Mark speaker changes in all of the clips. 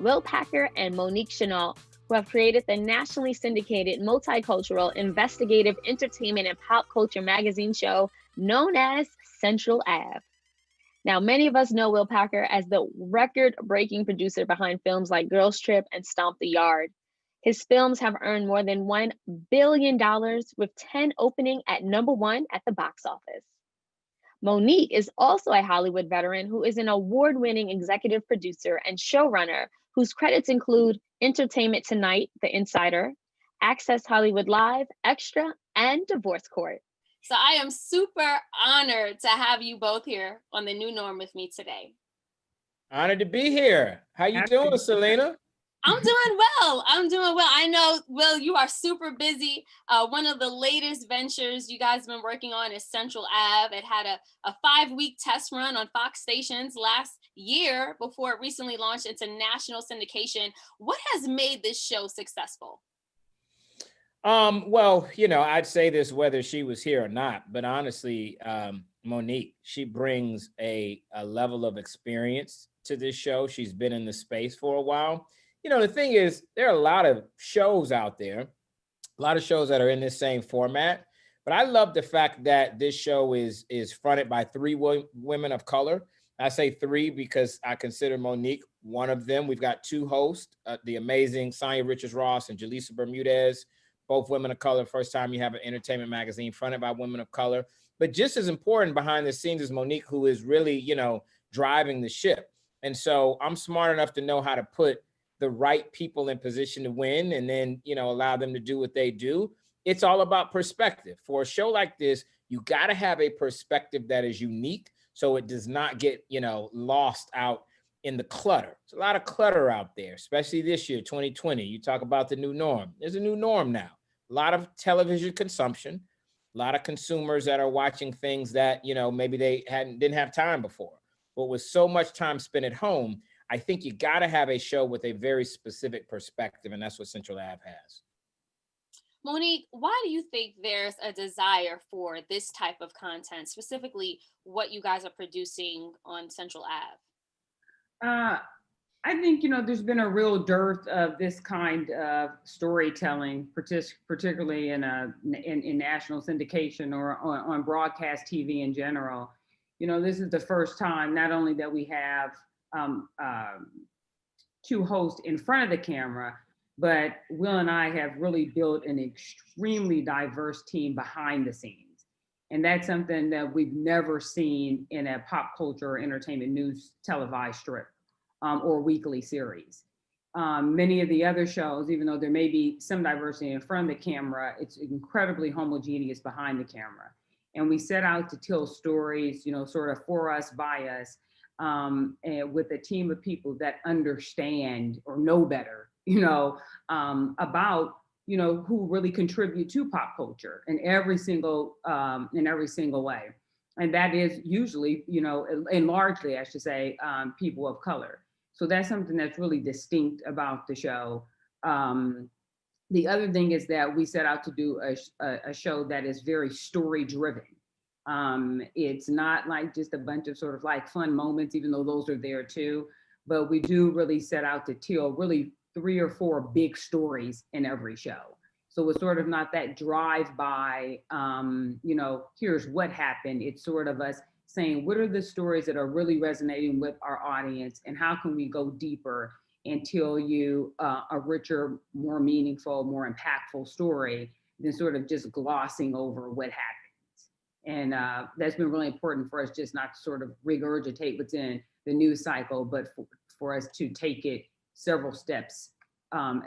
Speaker 1: Will Packer and Monique Chenault, who have created the nationally syndicated multicultural investigative entertainment and pop culture magazine show known as Central Ave. Now, many of us know Will Packer as the record-breaking producer behind films like Girls Trip and Stomp the Yard. His films have earned more than $1 billion, with 10 opening at #1 at the box office. Monique is also a Hollywood veteran who is an award-winning executive producer and showrunner whose credits include Entertainment Tonight, The Insider, Access Hollywood Live, Extra, and Divorce Court.
Speaker 2: So I am super honored to have you both here on The New Norm with me today.
Speaker 3: Honored to be here. How you doing, Selena?
Speaker 2: I'm doing well. I know, Will, you are super busy. One of the latest ventures you guys have been working on is Central Ave. It had a 5-week test run on Fox stations last year before it recently launched into national syndication. What has made this show successful?
Speaker 3: Well, I'd say this whether she was here or not, but honestly, Monique, she brings a level of experience to this show. She's been in the space for a while. The thing is, there are a lot of shows out there, a lot of shows that are in this same format, but I love the fact that this show is fronted by 3 women of color. I say 3 because I consider Monique one of them. We've got 2 hosts, the amazing Sonia Richards-Ross and Jaleesa Bermudez, both women of color. First time you have an entertainment magazine fronted by women of color. But just as important behind the scenes is Monique, who is really, driving the ship. And so I'm smart enough to know how to put the right people in position to win and then, allow them to do what they do. It's all about perspective. For a show like this, you got to have a perspective that is unique so it does not get, lost out in the clutter. There's a lot of clutter out there, especially this year, 2020. You talk about the new norm. There's a new norm now. A lot of television consumption, a lot of consumers that are watching things that, maybe they didn't have time before. But with so much time spent at home, I think you got to have a show with a very specific perspective, and that's what Central Ave has.
Speaker 2: Monique, why do you think there's a desire for this type of content, specifically what you guys are producing on Central Ave?
Speaker 4: I think, there's been a real dearth of this kind of storytelling, particularly in national syndication or on broadcast TV in general. This is the first time not only that we have 2 hosts in front of the camera, but Will and I have really built an extremely diverse team behind the scenes. And that's something that we've never seen in a pop culture or entertainment news televised strip or weekly series. Many of the other shows, even though there may be some diversity in front of the camera, it's incredibly homogeneous behind the camera. And we set out to tell stories, sort of for us, by us, and with a team of people that understand or know better, about, who really contribute to pop culture in every single way. And that is usually, and largely, I should say, people of color. So that's something that's really distinct about the show. The other thing is that we set out to do a show that is very story driven. It's not like just a bunch of sort of like fun moments, even though those are there too, but we do really set out to tell really 3 or 4 big stories in every show. So it's sort of not that drive by, here's what happened. It's sort of us saying, what are the stories that are really resonating with our audience and how can we go deeper and tell you a richer, more meaningful, more impactful story than sort of just glossing over what happened. And that's been really important for us, just not to sort of regurgitate what's in the news cycle, but for us to take it several steps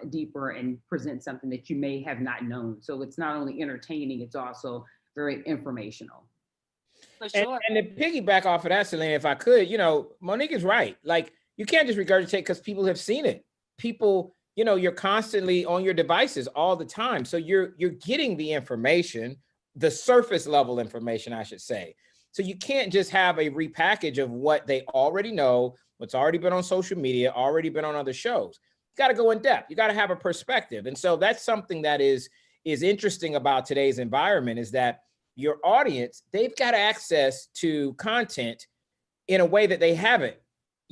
Speaker 4: deeper and present something that you may have not known. So it's not only entertaining, it's also very informational.
Speaker 2: For sure.
Speaker 3: And to piggyback off of that, Selena, if I could, Monique is right. Like, you can't just regurgitate because people have seen it. People, you're constantly on your devices all the time. So you're getting the information, the surface level information, I should say. So you can't just have a repackage of what they already know, what's already been on social media, already been on other shows. You got to go in depth. You got to have a perspective. And so that's something that is interesting about today's environment, is that your audience, they've got access to content in a way that they haven't,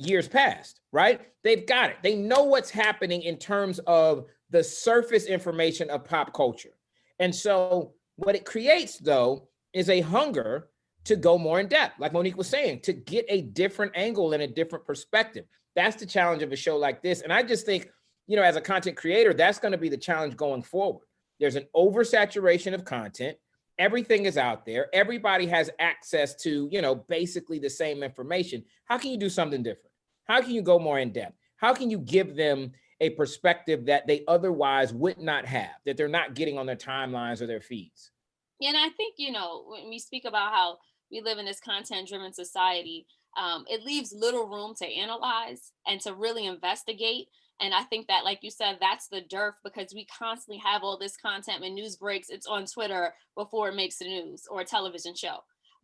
Speaker 3: years past, right? They've got it. They know what's happening in terms of the surface information of pop culture. And so what it creates, though, is a hunger to go more in depth, like Monique was saying, to get a different angle and a different perspective. That's the challenge of a show like this. And I just think, you know, as a content creator, that's going to be the challenge going forward. There's an oversaturation of content. Everything is out there. Everybody has access to, you know, basically the same information. How can you do something different? How can you go more in depth? How can you give them a perspective that they otherwise would not have, that they're not getting on their timelines or their feeds?
Speaker 2: Yeah, and I think, you know, when we speak about how we live in this content-driven society, it leaves little room to analyze and to really investigate. And I think that, like you said, that's the dearth, because we constantly have all this content. When news breaks, it's on Twitter before it makes the news, or a television show.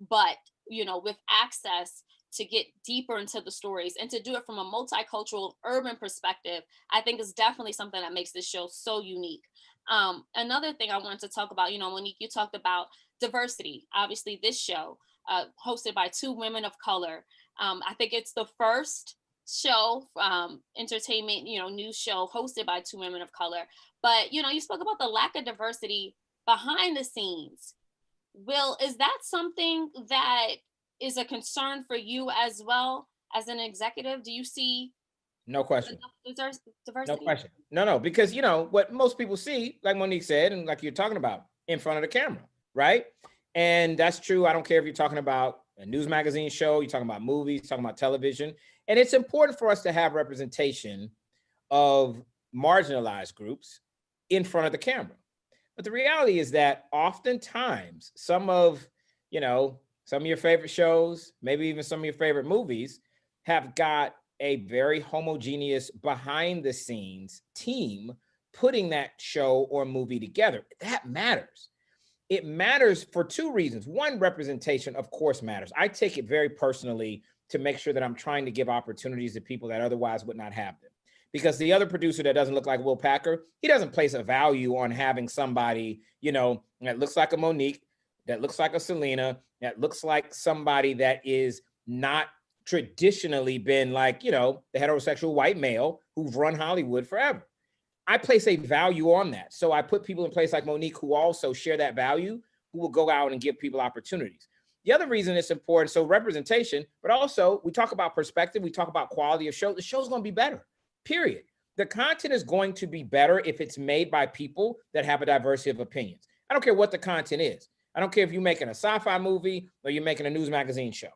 Speaker 2: But, you know, with access to get deeper into the stories and to do it from a multicultural urban perspective, I think is definitely something that makes this show so unique. Another thing I wanted to talk about, you know, Monique, you talked about diversity. Obviously, this show, hosted by two women of color. I think it's the first show, entertainment, you know, news show hosted by two women of color. But, you know, you spoke about the lack of diversity behind the scenes. Will, is that something that is a concern for you as well as an executive? Do you see
Speaker 3: No question.
Speaker 2: diversity?
Speaker 3: No question. No, because, you know, what most people see, like Monique said, and like you're talking about, in front of the camera, right? And that's true. I don't care if you're talking about a news magazine show, you're talking about movies, talking about television. And it's important for us to have representation of marginalized groups in front of the camera. But the reality is that oftentimes some of your favorite shows, maybe even some of your favorite movies, have got a very homogeneous behind the scenes team putting that show or movie together. That matters. It matters for two reasons. One, representation, of course, matters. I take it very personally to make sure that I'm trying to give opportunities to people that otherwise would not have them. Because the other producer that doesn't look like Will Packer, he doesn't place a value on having somebody, you know, that looks like a Monique, that looks like a Selena, that looks like somebody that is not traditionally been like, you know, the heterosexual white male who've run Hollywood forever. I place a value on that. So I put people in place like Monique who also share that value, who will go out and give people opportunities. The other reason it's important, so representation, but also we talk about perspective, we talk about quality of show. The show's going to be better, period. The content is going to be better if it's made by people that have a diversity of opinions. I don't care what the content is. I don't care if you're making a sci-fi movie or you're making a news magazine show.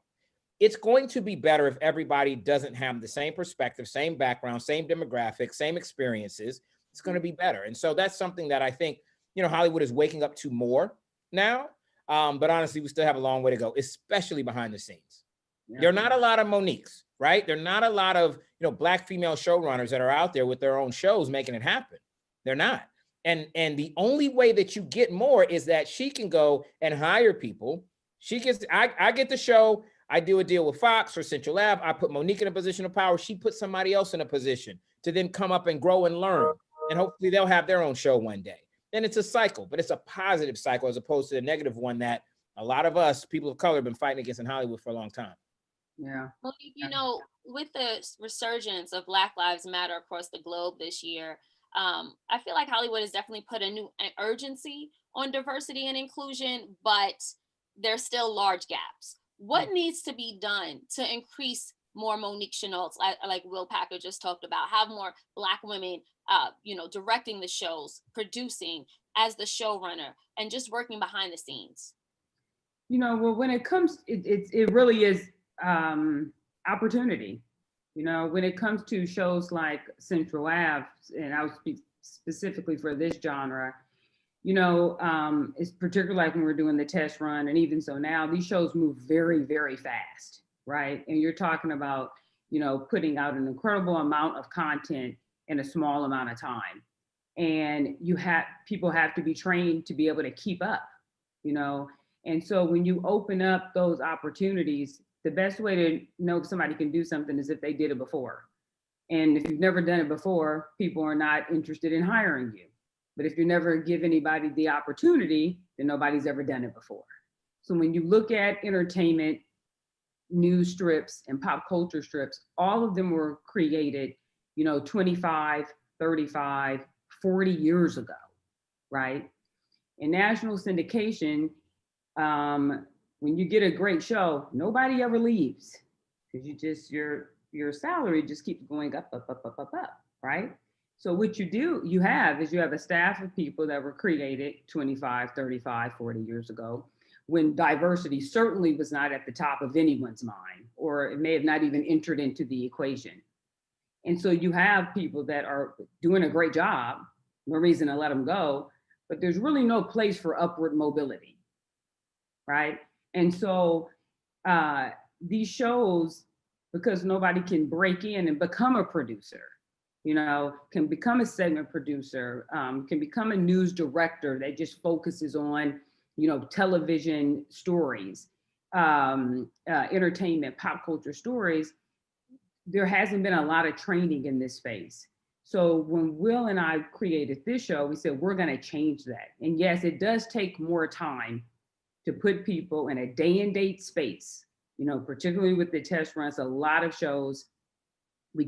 Speaker 3: It's going to be better if everybody doesn't have the same perspective, same background, same demographics, same experiences. It's going to be better. And so that's something that I think, you know, Hollywood is waking up to more now. But honestly, we still have a long way to go, especially behind the scenes. Yeah. There are not a lot of Moniques, right? There are not a lot of, you know, Black female showrunners that are out there with their own shows making it happen. They're not. And the only way that you get more is that she can go and hire people. I get the show. I do a deal with Fox or Central Ave. I put Monique in a position of power. She puts somebody else in a position to then come up and grow and learn. And hopefully they'll have their own show one day. And it's a cycle, but it's a positive cycle as opposed to the negative one that a lot of us, people of color, have been fighting against in Hollywood for a long time.
Speaker 4: Yeah.
Speaker 2: Well, you know, with the resurgence of Black Lives Matter across the globe this year, I feel like Hollywood has definitely put a new urgency on diversity and inclusion, but there's still large gaps. What needs to be done to increase more Monique Chenault, like Will Packer just talked about, have more Black women, you know, directing the shows, producing as the showrunner, and just working behind the scenes?
Speaker 4: You know, well, when it comes, it really is opportunity. You know, when it comes to shows like Central Ave, and I'll speak specifically for this genre, you know, it's particularly like when we're doing the test run, and even so now, these shows move very, very fast, right? And you're talking about, you know, putting out an incredible amount of content in a small amount of time. And people have to be trained to be able to keep up, you know? And so when you open up those opportunities, the best way to know if somebody can do something is if they did it before. And if you've never done it before, people are not interested in hiring you. But if you never give anybody the opportunity, then nobody's ever done it before. So when you look at entertainment, news strips and pop culture strips, all of them were created, 25, 35, 40 years ago, right? In national syndication, when you get a great show, nobody ever leaves because your salary just keeps going up, right? So what you have a staff of people that were created 25, 35, 40 years ago, when diversity certainly was not at the top of anyone's mind, or it may have not even entered into the equation. And so you have people that are doing a great job, no reason to let them go, but there's really no place for upward mobility, right? And so these shows, because nobody can break in and become a producer, can become a segment producer, can become a news director that just focuses on, television stories, entertainment, pop culture stories. There hasn't been a lot of training in this space. So when Will and I created this show, we said, we're going to change that. And yes, it does take more time to put people in a day and date space, particularly with the test runs. A lot of shows, we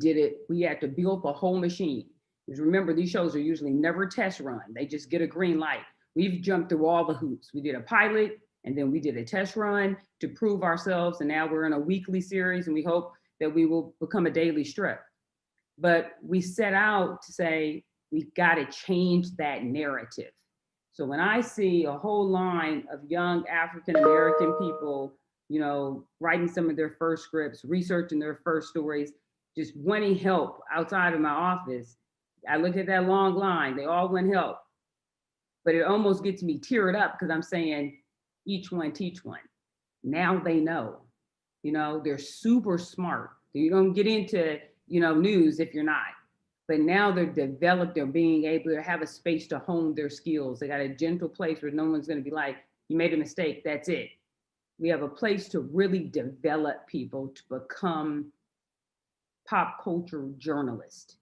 Speaker 4: had to build the whole machine. Because remember, these shows are usually never test run. They just get a green light. We've jumped through all the hoops. We did a pilot, and then we did a test run to prove ourselves. And now we're in a weekly series, and we hope that we will become a daily strip. But we set out to say, we've got to change that narrative. So when I see a whole line of young African-American people, writing some of their first scripts, researching their first stories, just wanting help outside of my office, I look at that long line, they all want help. But it almost gets me teared up because I'm saying, each one teach one. Now they know, they're super smart. You don't get into, news if you're not. But now they're developed, they're being able to have a space to hone their skills. They got a gentle place where no one's going to be like, you made a mistake, that's it. We have a place to really develop people to become pop culture journalists,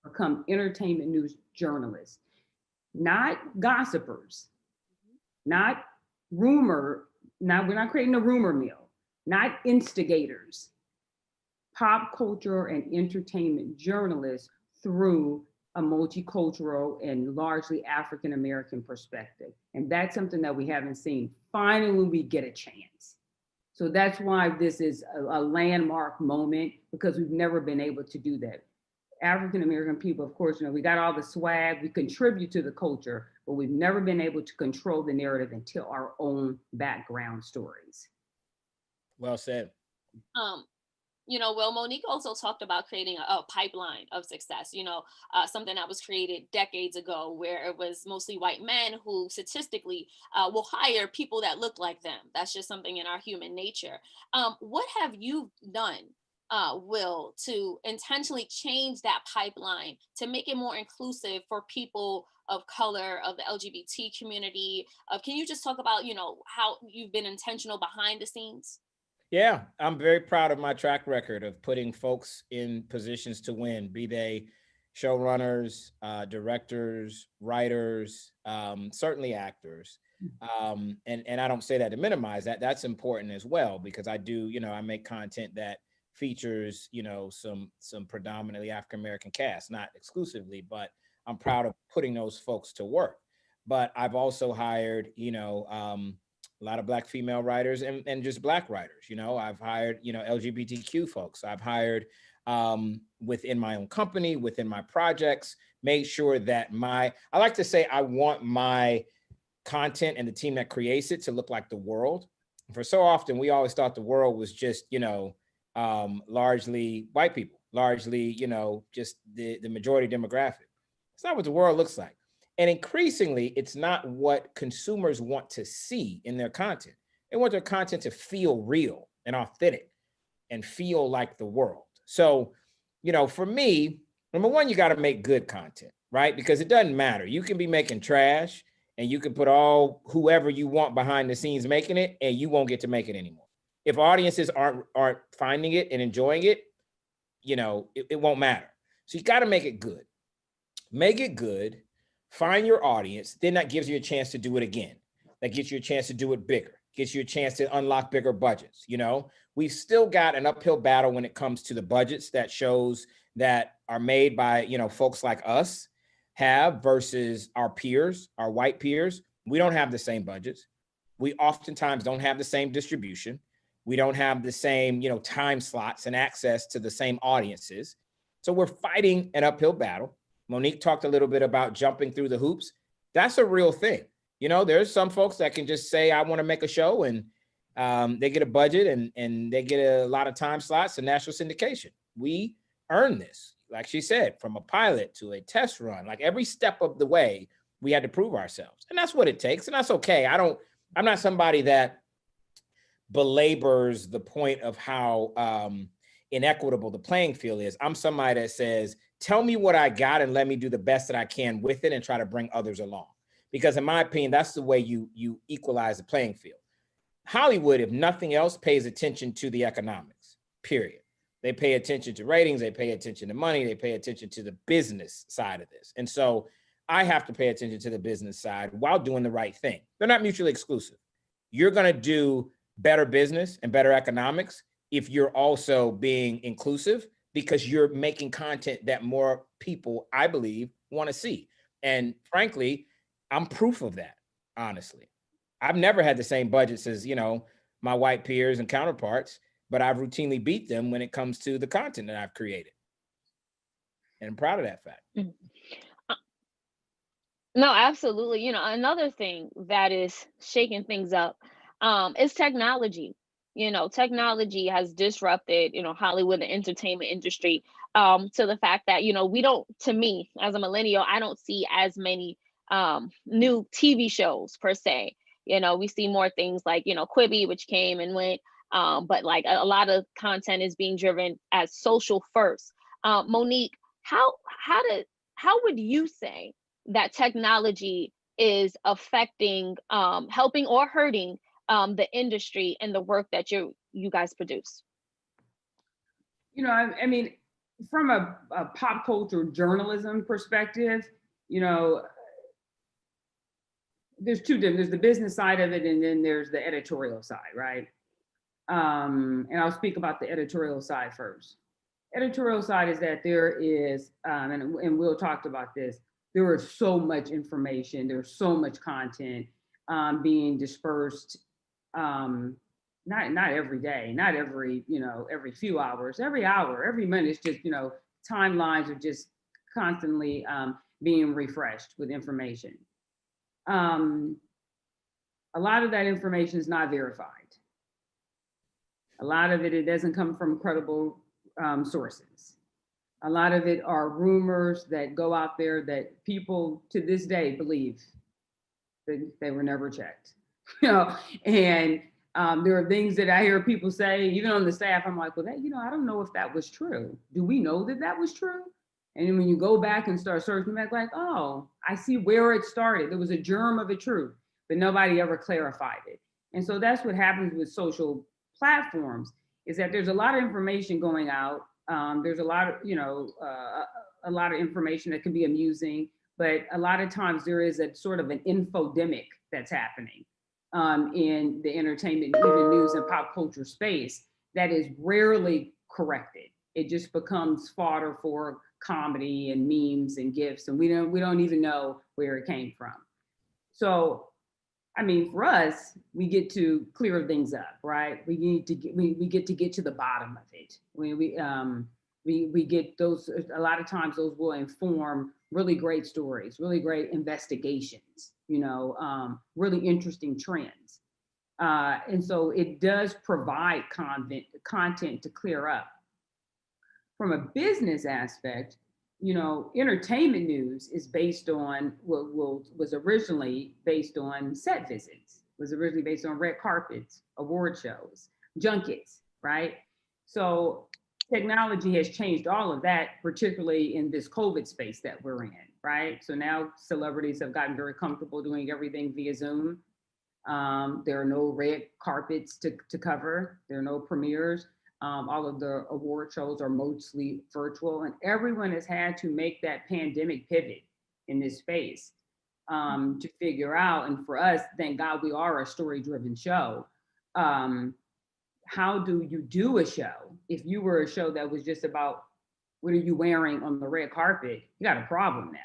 Speaker 4: become entertainment news journalists, not gossipers, not we're not creating a rumor mill, not instigators, pop culture and entertainment journalists through a multicultural and largely African-American perspective. And that's something that we haven't seen. Finally, we get a chance. So that's why this is a landmark moment, because we've never been able to do that. African-American people, of course, we got all the swag, we contribute to the culture, but we've never been able to control the narrative and tell our own background stories.
Speaker 3: Well said.
Speaker 2: Well, Monique also talked about creating a pipeline of success, something that was created decades ago, where it was mostly white men who statistically will hire people that look like them. That's just something in our human nature. What have you done, Will, to intentionally change that pipeline to make it more inclusive for people of color, of the LGBT community? Can you just talk about, how you've been intentional behind the scenes?
Speaker 3: Yeah, I'm very proud of my track record of putting folks in positions to win, be they showrunners, directors, writers, certainly actors. And I don't say that to minimize that. That's important as well, because I do, I make content that features, some predominantly African-American cast, not exclusively, but I'm proud of putting those folks to work. But I've also hired, a lot of Black female writers and just Black writers. I've hired, LGBTQ folks. I've hired within my own company, within my projects, made sure that I like to say, I want my content and the team that creates it to look like the world. For so often, we always thought the world was just, largely white people, largely, just the majority demographic. It's not what the world looks like. And increasingly, it's not what consumers want to see in their content. They want their content to feel real and authentic and feel like the world. So, for me, number one, you got to make good content, right? Because it doesn't matter. You can be making trash and you can put whoever you want behind the scenes making it, and you won't get to make it anymore. If audiences aren't finding it and enjoying it, it won't matter. So you got to make it good. Make it good. Find your audience, then that gives you a chance to do it again. That gives you a chance to do it bigger. gets you a chance to unlock bigger budgets. You know, we've still got an uphill battle when it comes to the budgets that shows that are made by, you know, folks like us have versus our peers, our white peers. We don't have the same budgets. We oftentimes don't have the same distribution. We don't have the same, you know, time slots and access to the same audiences. So we're fighting an uphill battle. Monique talked a little bit about jumping through the hoops. That's a real thing. You know, there's some folks that can just say, I want to make a show, and they get a budget and they get a lot of time slots and national syndication. We earn this, like she said, from a pilot to a test run. Like every step of the way, we had to prove ourselves, and that's what it takes, and that's okay. I'm not somebody that belabors the point of how inequitable the playing field is. I'm somebody that says, tell me what I got and let me do the best that I can with it and try to bring others along. Because in my opinion, that's the way you equalize the playing field. Hollywood, if nothing else, pays attention to the economics, period. They pay attention to ratings, they pay attention to money, they pay attention to the business side of this. And so I have to pay attention to the business side while doing the right thing. They're not mutually exclusive. You're gonna do better business and better economics if you're also being inclusive, because you're making content that more people, I believe, wanna see. And frankly, I'm proof of that, honestly. I've never had the same budgets as, you know, my white peers and counterparts, but I've routinely beat them when it comes to the content that I've created. And I'm proud of that fact.
Speaker 1: No, absolutely. You know, another thing that is shaking things up is technology. You know, technology has disrupted, you know, Hollywood and entertainment industry to the fact that, you know, we don't, to me, as a millennial, I don't see as many new TV shows per se. You know, we see more things like, you know, Quibi, which came and went, but like a lot of content is being driven as social first. Monique, how would you say that technology is affecting, helping or hurting the industry and the work that you guys produce?
Speaker 4: You know, I mean, from a pop culture journalism perspective, you know, there's two different, there's the business side of it, and then there's the editorial side, right? And I'll speak about the editorial side first. Editorial side is that there is, and Will talked about this, there is so much information, there's so much content being dispersed, not every day, not every, you know, every few hours, every hour, every minute. It's just, you know, timelines are just constantly being refreshed with information. A lot of that information is not verified. A lot of it doesn't come from credible sources. A lot of it are rumors that go out there that people to this day believe that they were never checked. You know, and there are things that I hear people say, even on the staff. I'm like, well, that, you know, I don't know if that was true. Do we know that that was true? And then when you go back and start searching back, like, oh, I see where it started. There was a germ of a truth, but nobody ever clarified it. And so that's what happens with social platforms, is that there's a lot of information going out. There's a lot of, you know, a lot of information that can be amusing, but a lot of times there is a sort of an infodemic that's happening in the entertainment, even news and pop culture space that is rarely corrected. It just becomes fodder for comedy and memes and gifs, and we don't even know where it came from. So, I mean, for us, we get to clear things up, right? We need to get to the bottom of it. We get those. A lot of times, those will inform really great stories, really great investigations. You know, really interesting trends, and so it does provide content to clear up. From a business aspect, you know, entertainment news is based on was originally based on set visits, was originally based on red carpets, award shows, junkets, right? So technology has changed all of that, particularly in this COVID space that we're in, right? So now celebrities have gotten very comfortable doing everything via Zoom. There are no red carpets to cover. There are no premieres. All of the award shows are mostly virtual, and everyone has had to make that pandemic pivot in this space. to figure out. And for us, thank God we are a story-driven show. How do you do a show? If you were a show that was just about what are you wearing on the red carpet, you got a problem now,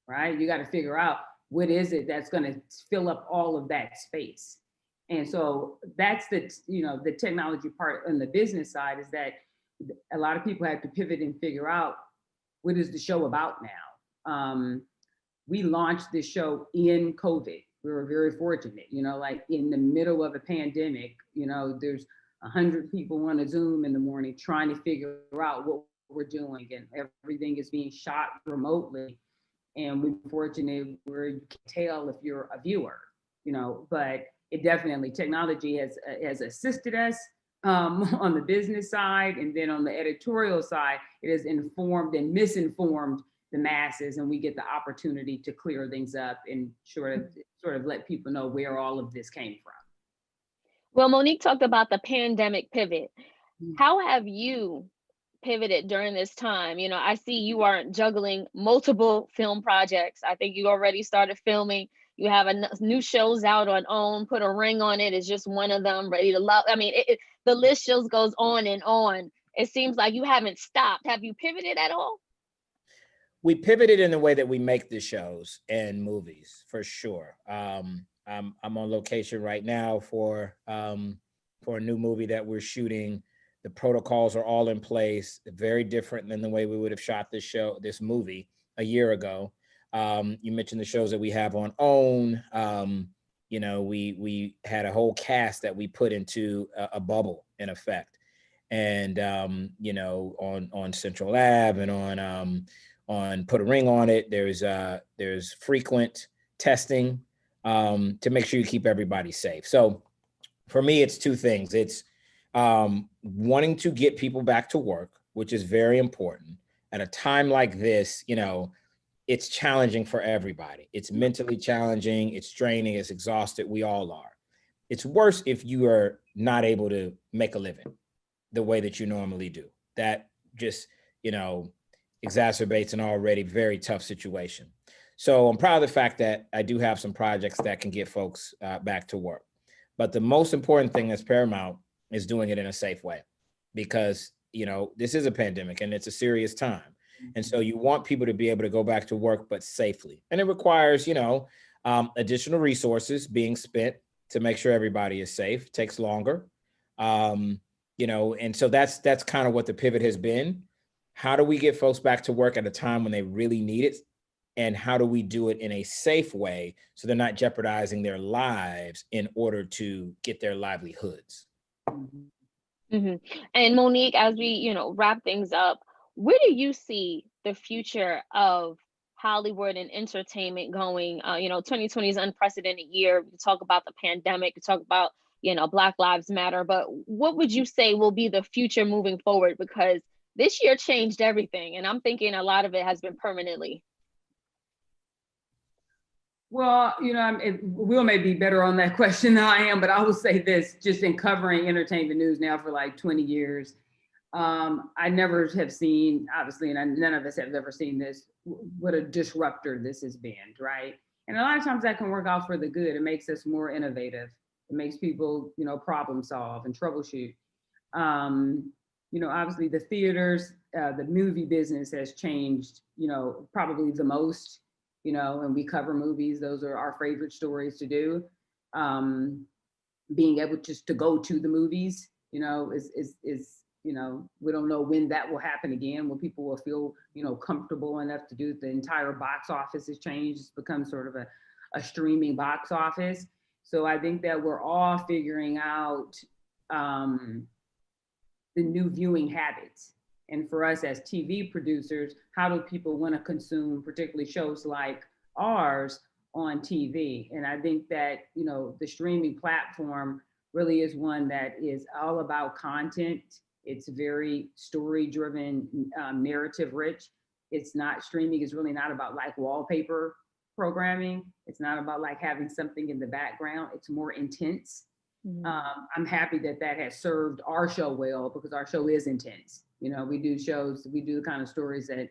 Speaker 4: right? You got to figure out what is it that's going to fill up all of that space. And so that's the technology part on the business side, is that a lot of people have to pivot and figure out what is the show about now. We launched this show in COVID. We were very fortunate, like in the middle of a pandemic, there's 100 people on a Zoom in the morning trying to figure out what we're doing, and everything is being shot remotely. And we're fortunate where you can tell if you're a viewer, but it definitely, technology has assisted us on the business side. And then on the editorial side, it has informed and misinformed the masses, and we get the opportunity to clear things up and sort of let people know where all of this came from.
Speaker 1: Well, Monique talked about the pandemic pivot. How have you pivoted during this time? I see you are juggling multiple film projects. I think you already started filming. You have new shows out on OWN. Put a Ring on It is just one of them. Ready to Love. I mean, the list just goes on and on. It seems like you haven't stopped. Have you pivoted at all?
Speaker 3: We pivoted in the way that we make the shows and movies, for sure. I'm on location right now for a new movie that we're shooting. The protocols are all in place, very different than the way we would have shot this movie a year ago. You mentioned the shows that we have on OWN. We had a whole cast that we put into a bubble, in effect. And, on Central Ave and on Put a Ring on It, there's frequent testing to make sure you keep everybody safe. So for me, it's two things. It's wanting to get people back to work, which is very important. At a time like this, it's challenging for everybody. It's mentally challenging, it's draining, it's exhausted. We all are. It's worse if you are not able to make a living the way that you normally do. That just, exacerbates an already very tough situation. So I'm proud of the fact that I do have some projects that can get folks back to work. But the most important thing that's paramount is doing it in a safe way, because, this is a pandemic and it's a serious time. And so you want people to be able to go back to work, but safely. And it requires, additional resources being spent to make sure everybody is safe. It takes longer. And so that's kind of what the pivot has been. How do we get folks back to work at a time when they really need it? And how do we do it in a safe way so they're not jeopardizing their lives in order to get their livelihoods?
Speaker 1: Mm-hmm. And Monique, as we, wrap things up, where do you see the future of Hollywood and entertainment going? 2020 is an unprecedented year. We talk about the pandemic, we talk about, Black Lives Matter, but what would you say will be the future moving forward? Because this year changed everything, and I'm thinking a lot of it has been permanently.
Speaker 4: Well, Will may be better on that question than I am, but I will say this, just in covering entertainment news now for like 20 years, I never have seen, obviously, and none of us have ever seen this, what a disruptor this has been, right? And a lot of times that can work out for the good. It makes us more innovative. It makes people, problem solve and troubleshoot. Obviously the theaters, the movie business has changed, probably the most, and we cover movies. Those are our favorite stories to do. Being able just to go to the movies, is we don't know when that will happen again, when people will feel, comfortable enough to do it. The entire box office has changed. It's become sort of a streaming box office. So I think that we're all figuring out the new viewing habits. And for us as TV producers, how do people want to consume, particularly shows like ours on TV? And I think that, the streaming platform really is one that is all about content. It's very story-driven, narrative-rich. It's not, streaming is really not about like wallpaper programming. It's not about like having something in the background. It's more intense. Mm-hmm. I'm happy that has served our show well, because our show is intense. We do the kind of stories that,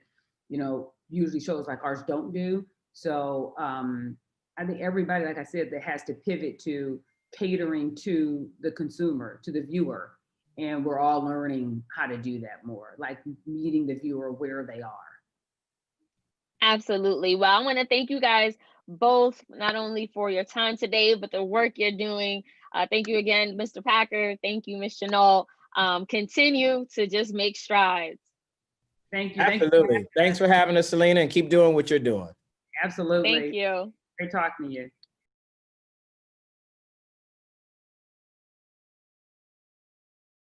Speaker 4: usually shows like ours don't do. So I think everybody, like I said, that has to pivot to catering to the consumer, to the viewer. And we're all learning how to do that more, like meeting the viewer where they are.
Speaker 1: Absolutely. Well, I want to thank you guys both, not only for your time today, but the work you're doing. Thank you again, Mr. Packer. Thank you, Ms. Chenault. Continue to just make strides.
Speaker 4: Thank you.
Speaker 3: Absolutely. Thanks for having us, Selena, and keep doing what you're doing.
Speaker 4: Absolutely.
Speaker 1: Thank you.
Speaker 4: Great talking to you.